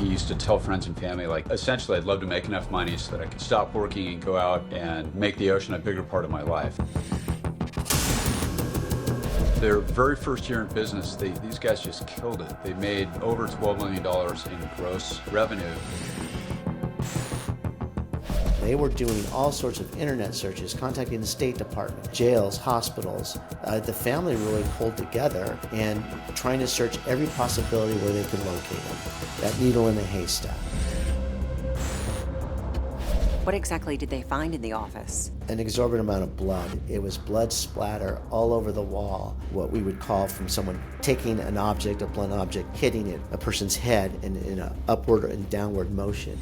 He used to tell friends and family, like, essentially, I'd love to make enough money so that I could stop working and go out and make the ocean a bigger part of my life. Their very first year in business, these guys just killed it. They made over $12 million in gross revenue. They were doing all sorts of internet searches, contacting the State Department, jails, hospitals. The family really pulled together and trying to search every possibility where they could locate him. That needle in the haystack. What exactly did they find in the office? An exorbitant amount of blood. It was blood splatter all over the wall, what we would call from someone taking an object, a blunt object, hitting it, a person's head in an upward and downward motion.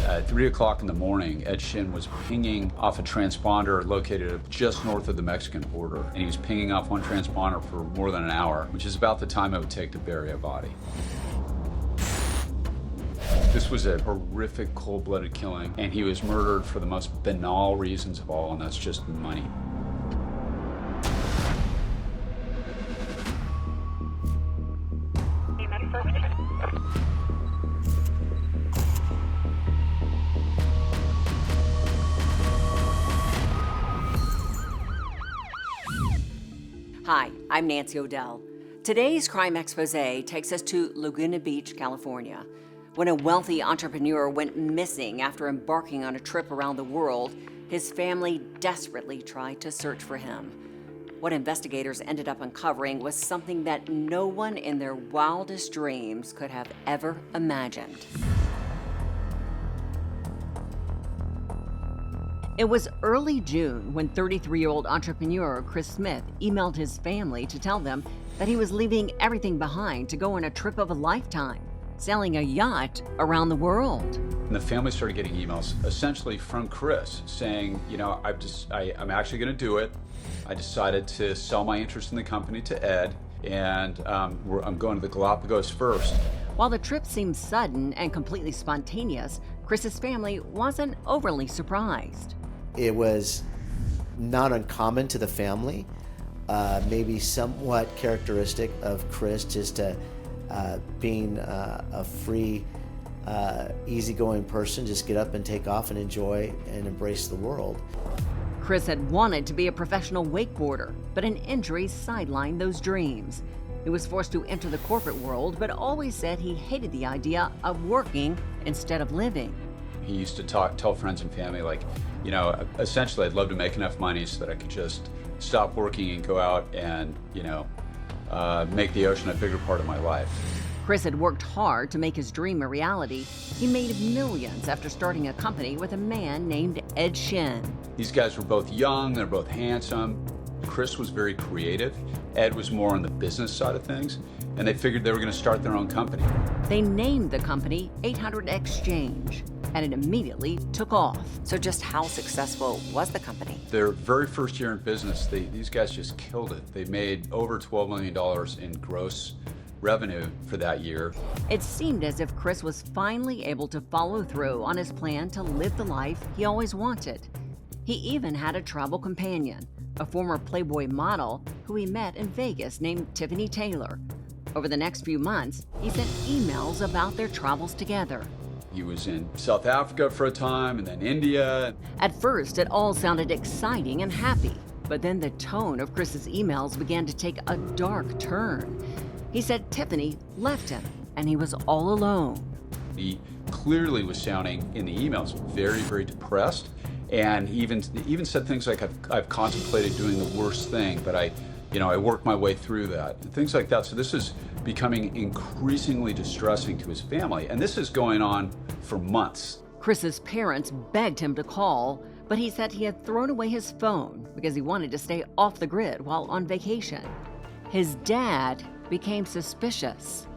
At 3 o'clock in the morning, Ed Shin was pinging off a transponder located just north of the Mexican border. And he was pinging off one transponder for more than an hour, which is about the time it would take to bury a body. This was a horrific, cold-blooded killing, and he was murdered for the most banal reasons of all, and that's just money. Hi, I'm Nancy O'Dell. Today's Crime Exposé takes us to Laguna Beach, California, when a wealthy entrepreneur went missing after embarking on a trip around the world. His family desperately tried to search for him. What investigators ended up uncovering was something that no one in their wildest dreams could have ever imagined. It was early June when 33-year-old entrepreneur Chris Smith emailed his family to tell them that he was leaving everything behind to go on a trip of a lifetime, sailing a yacht around the world. And the family started getting emails essentially from Chris saying, you know, I'm actually going to do it. I decided to sell my interest in the company to Ed, and I'm going to the Galapagos first. While the trip seemed sudden and completely spontaneous, Chris's family wasn't overly surprised. It was not uncommon to the family, maybe somewhat characteristic of Chris, just being a free, easygoing person, just get up and take off and enjoy and embrace the world. Chris had wanted to be a professional wakeboarder, but an injury sidelined those dreams. He was forced to enter the corporate world, but always said he hated the idea of working instead of living. He used to tell friends and family, like, you know, essentially, I'd love to make enough money so that I could just stop working and go out and, you know, make the ocean a bigger part of my life. Chris had worked hard to make his dream a reality. He made millions after starting a company with a man named Ed Shin. These guys were both young, they're both handsome. Chris was very creative. Ed was more on the business side of things, and they figured they were going to start their own company. They named the company 800 Exchange, and it immediately took off. So just how successful was the company? Their very first year in business, these guys just killed it. They made over $12 million in gross revenue for that year. It seemed as if Chris was finally able to follow through on his plan to live the life he always wanted. He even had a travel companion, a former Playboy model who he met in Vegas named Tiffany Taylor. Over the next few months, he sent emails about their travels together. He was in South Africa for a time and then India. At first, it all sounded exciting and happy, but then the tone of Chris's emails began to take a dark turn. He said Tiffany left him and he was all alone. He clearly was sounding in the emails very, very depressed. And he even said things like, I've contemplated doing the worst thing, but I worked my way through that, and things like that. So this is becoming increasingly distressing to his family, and this is going on for months. Chris's parents begged him to call, but he said he had thrown away his phone because he wanted to stay off the grid while on vacation. His dad became suspicious.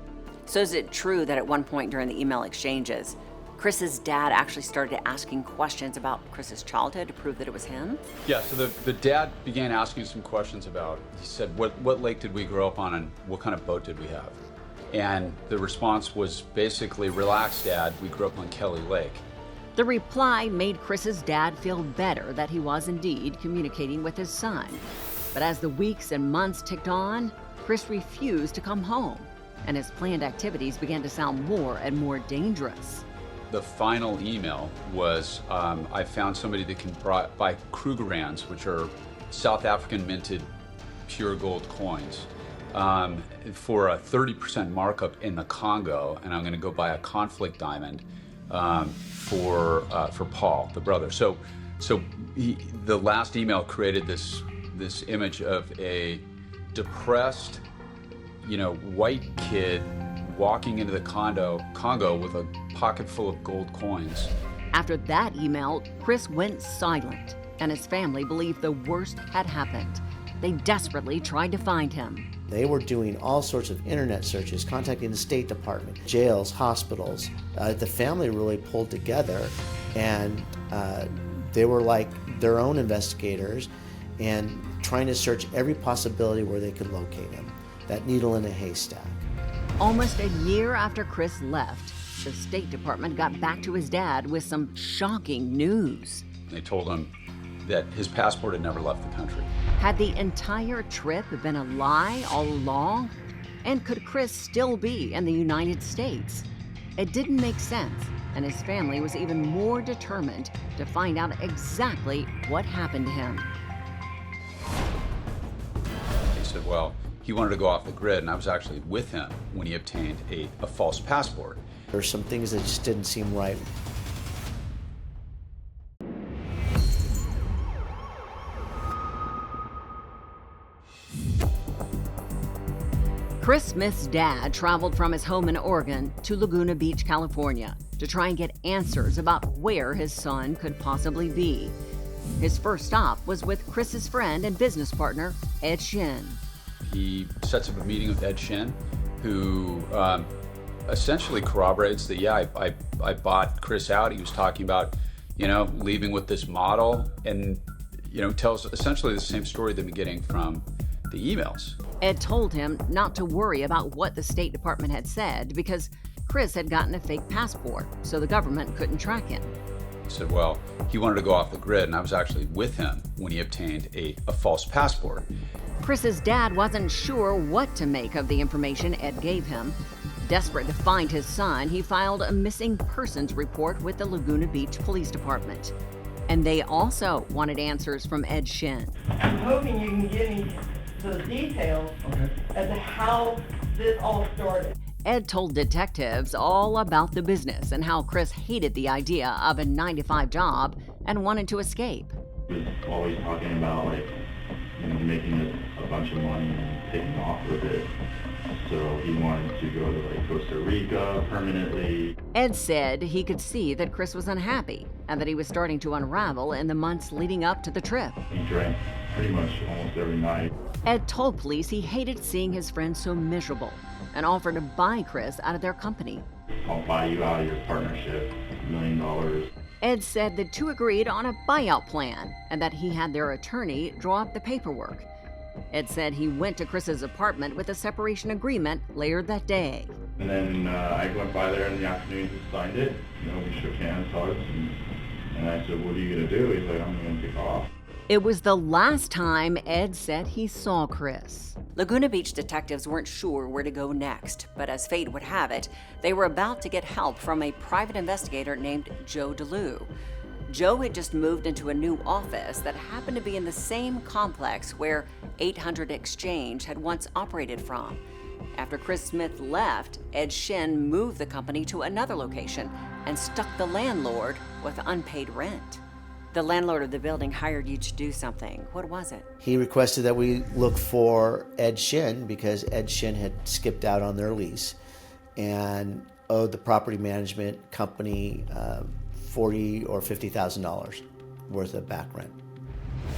So is it true that at one point during the email exchanges, Chris's dad actually started asking questions about Chris's childhood to prove that it was him? Yeah, so the dad began asking some questions about, he said, what lake did we grow up on and what kind of boat did we have? And the response was basically, relax, Dad, we grew up on Kelly Lake. The reply made Chris's dad feel better that he was indeed communicating with his son. But as the weeks and months ticked on, Chris refused to come home. and his planned activities began to sound more and more dangerous. The final email was, I found somebody that can buy Krugerrands, which are South African minted pure gold coins, for a 30% markup in the Congo, and I'm going to go buy a conflict diamond for Paul, the brother. So the last email created this image of a depressed, white kid walking into the Congo with a pocket full of gold coins. After that email, Chris went silent, and his family believed the worst had happened. They desperately tried to find him. They were doing all sorts of internet searches, contacting the State Department, jails, hospitals. The family really pulled together, and they were like their own investigators and trying to search every possibility where they could locate him. That needle in a haystack. Almost a year after Chris left, the State Department got back to his dad with some shocking news. They told him that his passport had never left the country. Had the entire trip been a lie all along? And could Chris still be in the United States? It didn't make sense, and his family was even more determined to find out exactly what happened to him. He said, well, he wanted to go off the grid, and I was actually with him when he obtained a false passport. There's some things that just didn't seem right. Chris Smith's dad traveled from his home in Oregon to Laguna Beach, California, to try and get answers about where his son could possibly be. His first stop was with Chris's friend and business partner, Ed Shin. He sets up a meeting with Ed Shin, who essentially corroborates that, yeah, I bought Chris out. He was talking about, leaving with this model, and, tells essentially the same story they've been getting from the emails. Ed told him not to worry about what the State Department had said because Chris had gotten a fake passport, so the government couldn't track him. He said, well, he wanted to go off the grid, and I was actually with him when he obtained a false passport. Chris's dad wasn't sure what to make of the information Ed gave him. Desperate to find his son, he filed a missing persons report with the Laguna Beach Police Department. And they also wanted answers from Ed Shin. I'm hoping you can give me the details as to how this all started. Ed told detectives all about the business and how Chris hated the idea of a 9-to-5 job and wanted to escape. He was always talking about making a bunch of money and taking off with it. So he wanted to go to Costa Rica permanently. Ed said he could see that Chris was unhappy and that he was starting to unravel in the months leading up to the trip. He drank pretty much almost every night. Ed told police he hated seeing his friend so miserable and offered to buy Chris out of their company. I'll buy you out of your partnership, $1 million. Ed said the two agreed on a buyout plan and that he had their attorney draw up the paperwork. Ed said he went to Chris's apartment with a separation agreement later that day. And then I went by there in the afternoon and signed it. We shook hands, hugged, and I said, what are you going to do? He's like, I'm going to take off. It was the last time Ed said he saw Chris. Laguna Beach detectives weren't sure where to go next, but as fate would have it, they were about to get help from a private investigator named Joe DeLue. Joe had just moved into a new office that happened to be in the same complex where 800 Exchange had once operated from. After Chris Smith left, Ed Shin moved the company to another location and stuck the landlord with unpaid rent. The landlord of the building hired you to do something. What was it? He requested that we look for Ed Shin because Ed Shin had skipped out on their lease and owed the property management company $40,000 or $50,000 worth of back rent.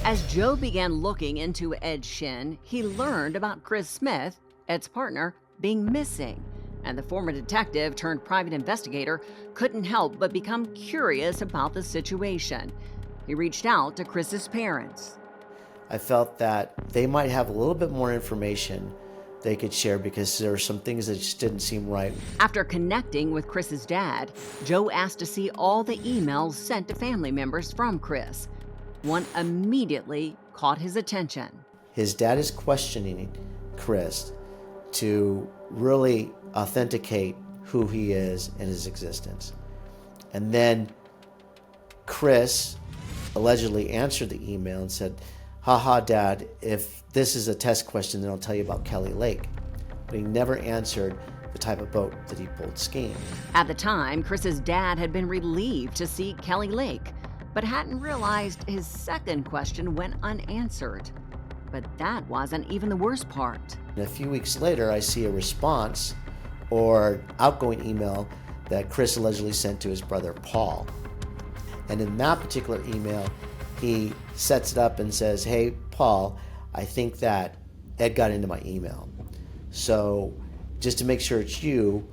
As Joe began looking into Ed Shin, he learned about Chris Smith, Ed's partner, being missing. And the former detective turned private investigator couldn't help but become curious about the situation. He reached out to Chris's parents. I felt that they might have a little bit more information they could share because there were some things that just didn't seem right. After connecting with Chris's dad, Joe asked to see all the emails sent to family members from Chris. One immediately caught his attention. His dad is questioning Chris to really authenticate who he is and his existence. And then Chris allegedly answered the email and said, "Haha, Dad, if this is a test question, then I'll tell you about Kelly Lake." But he never answered the type of boat that he pulled skiing. At the time, Chris's dad had been relieved to see Kelly Lake, but hadn't realized his second question went unanswered. But that wasn't even the worst part. And a few weeks later, I see a response or outgoing email that Chris allegedly sent to his brother Paul. And in that particular email, he sets it up and says, "Hey, Paul, I think that Ed got into my email. So just to make sure it's you,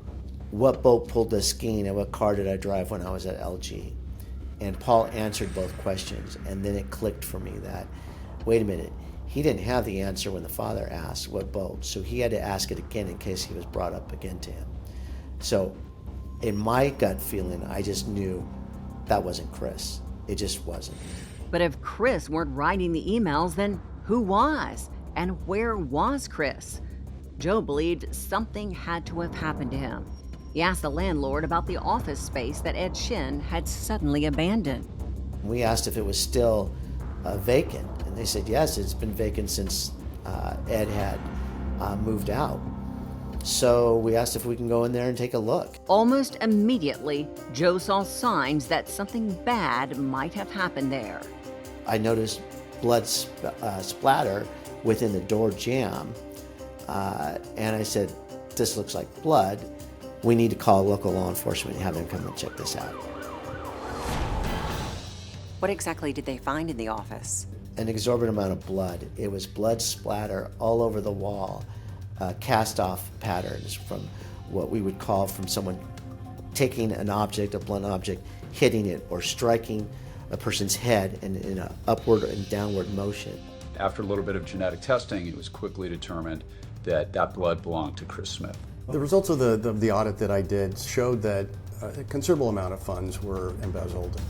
what boat pulled the skiing and what car did I drive when I was at LG?" And Paul answered both questions. And then it clicked for me that, wait a minute, he didn't have the answer when the father asked what boat. So he had to ask it again in case he was brought up again to him. So in my gut feeling, I just knew that wasn't Chris. It just wasn't. But if Chris weren't writing the emails, then who was? And where was Chris? Joe believed something had to have happened to him. He asked the landlord about the office space that Ed Shin had suddenly abandoned. We asked if it was still vacant, and they said yes, it's been vacant since Ed had moved out. So we asked if we can go in there and take a look. Almost immediately, Joe saw signs that something bad might have happened there. I noticed blood splatter within the door jamb, and I said, "This looks like blood. We need to call local law enforcement and have them come and check this out." What exactly did they find in the office? An exorbitant amount of blood. It was blood splatter all over the wall, cast-off patterns from what we would call from someone taking an object, a blunt object, hitting it or striking a person's head in an upward and downward motion. After a little bit of genetic testing, it was quickly determined that that blood belonged to Chris Smith. The results of the audit that I did showed that a considerable amount of funds were embezzled.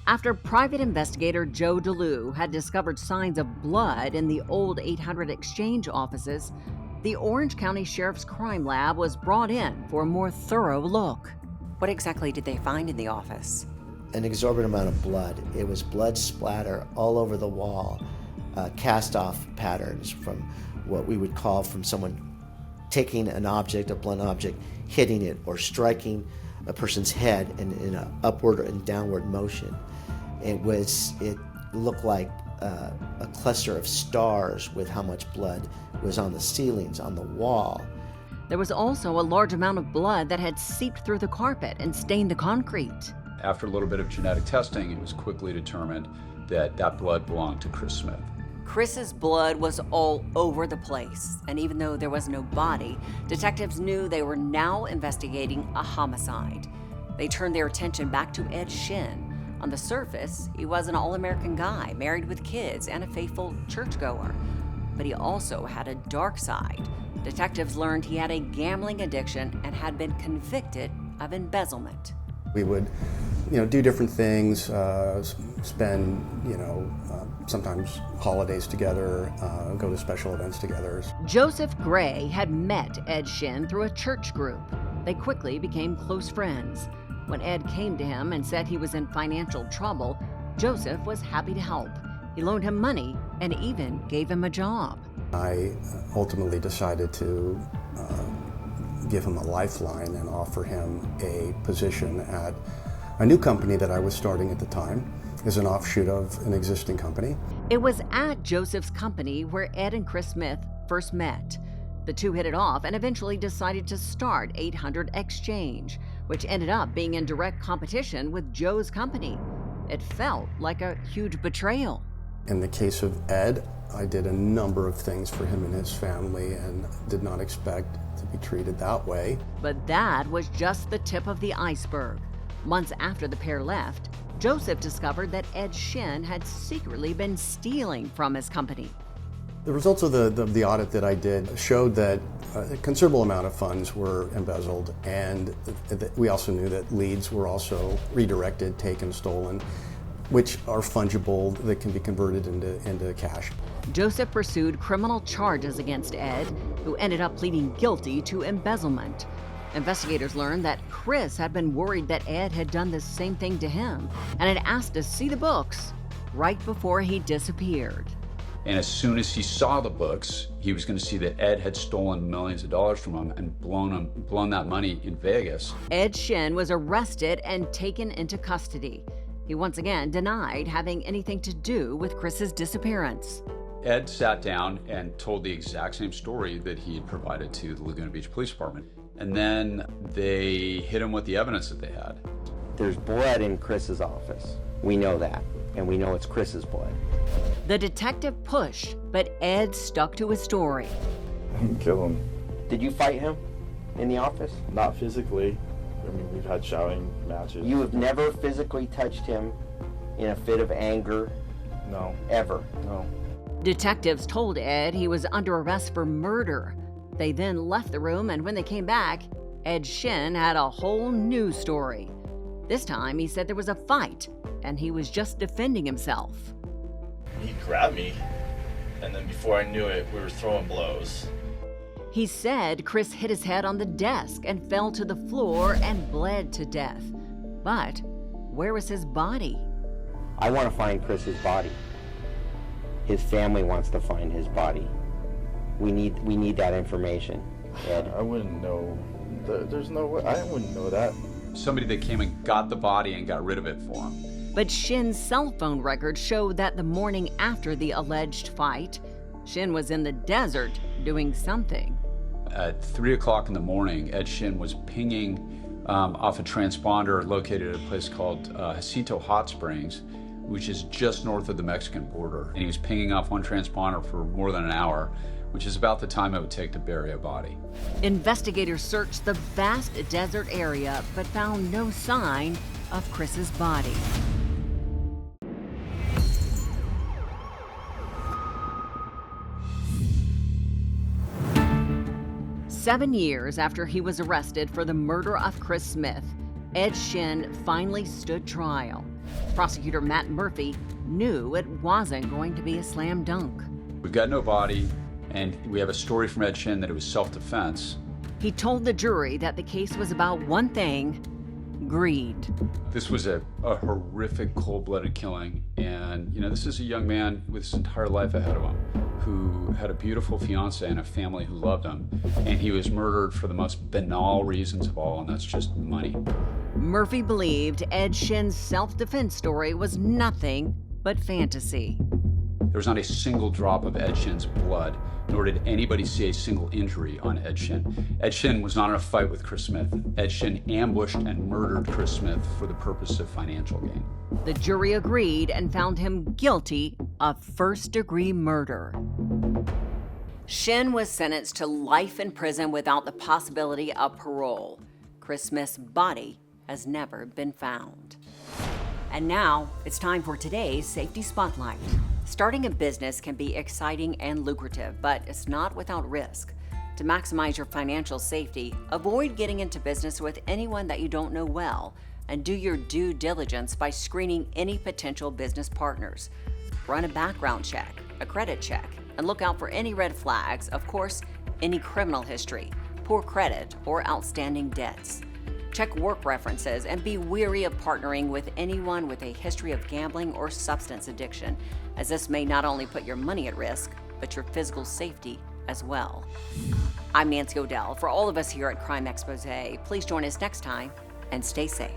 After private investigator Joe DeLue had discovered signs of blood in the old 800 Exchange offices, the Orange County Sheriff's Crime Lab was brought in for a more thorough look. What exactly did they find in the office? An exorbitant amount of blood. It was blood splatter all over the wall, cast-off patterns from what we would call from someone taking an object, a blunt object, hitting it or striking a person's head in an upward and downward motion. It looked like a cluster of stars with how much blood was on the ceilings, on the wall. There was also a large amount of blood that had seeped through the carpet and stained the concrete. After a little bit of genetic testing, it was quickly determined that that blood belonged to Chris Smith. Chris's blood was all over the place, and even though there was no body, detectives knew they were now investigating a homicide. They turned their attention back to Ed Shin. On the surface, he was an all-American guy, married with kids and a faithful churchgoer. But he also had a dark side. Detectives learned he had a gambling addiction and had been convicted of embezzlement. We would, do different things, spend, sometimes holidays together, go to special events together. Joseph Gray had met Ed Shin through a church group. They quickly became close friends. When Ed came to him and said he was in financial trouble, Joseph was happy to help. He loaned him money and even gave him a job. I ultimately decided to give him a lifeline and offer him a position at a new company that I was starting at the time as an offshoot of an existing company. It was at Joseph's company where Ed and Chris Smith first met. The two hit it off and eventually decided to start 800 Exchange, which ended up being in direct competition with Joe's company. It felt like a huge betrayal. In the case of Ed, I did a number of things for him and his family and did not expect to be treated that way. But that was just the tip of the iceberg. Months after the pair left, Joseph discovered that Ed Shin had secretly been stealing from his company. The results of the audit that I did showed that a considerable amount of funds were embezzled, and we also knew that leads were also redirected, taken, stolen which are fungible, that can be converted into cash. Joseph pursued criminal charges against Ed, who ended up pleading guilty to embezzlement. Investigators learned that Chris had been worried that Ed had done the same thing to him and had asked to see the books right before he disappeared. And as soon as he saw the books, he was going to see that Ed had stolen millions of dollars from him and blown that money in Vegas. Ed Shin was arrested and taken into custody. He once again denied having anything to do with Chris's disappearance. Ed sat down and told the exact same story that he had provided to the Laguna Beach Police Department. And then they hit him with the evidence that they had. There's blood in Chris's office. We know that, and we know it's Chris's blood. The detective pushed, but Ed stuck to his story. I didn't kill him. Did you fight him in the office? Not physically. I mean, we've had shouting matches. You have never physically touched him in a fit of anger? No. Ever? No. Detectives told Ed he was under arrest for murder. They then left the room, and when they came back, Ed Shin had a whole new story. This time, he said there was a fight, and he was just defending himself. He grabbed me, and then before I knew it, we were throwing blows. He said Chris hit his head on the desk and fell to the floor and bled to death. But where was his body? I want to find Chris's body. His family wants to find his body. We need that information, Ed. I wouldn't know. There's no way. I wouldn't know that. Somebody that came and got the body and got rid of it for him. But Shin's cell phone records showed that the morning after the alleged fight, Shin was in the desert doing something. At 3 o'clock in the morning, Ed Shin was pinging off a transponder located at a place called Jacinto Hot Springs, which is just north of the Mexican border. And he was pinging off one transponder for more than an hour, which is about the time it would take to bury a body. Investigators searched the vast desert area but found no sign of Chris's body. Seven years after he was arrested for the murder of Chris Smith, Ed Shin finally stood trial. Prosecutor Matt Murphy knew it wasn't going to be a slam dunk. We've got no body, and we have a story from Ed Shin that it was self-defense. He told the jury that the case was about one thing: greed. This was a horrific, cold-blooded killing, and this is a young man with his entire life ahead of him who had a beautiful fiance and a family who loved him, and he was murdered for the most banal reasons of all, and that's just money. Murphy believed Ed Shin's self-defense story was nothing but fantasy. There was not a single drop of Ed Shin's blood, nor did anybody see a single injury on Ed Shin. Ed Shin was not in a fight with Chris Smith. Ed Shin ambushed and murdered Chris Smith for the purpose of financial gain. The jury agreed and found him guilty of first-degree murder. Shin was sentenced to life in prison without the possibility of parole. Chris Smith's body has never been found. And now, it's time for today's Safety Spotlight. Starting a business can be exciting and lucrative, but it's not without risk. To maximize your financial safety, avoid getting into business with anyone that you don't know well, and do your due diligence by screening any potential business partners. Run a background check, a credit check, and look out for any red flags, of course, any criminal history, poor credit, or outstanding debts. Check work references and be wary of partnering with anyone with a history of gambling or substance addiction, as this may not only put your money at risk, but your physical safety as well. I'm Nancy O'Dell. For all of us here at Crime Exposé, please join us next time and stay safe.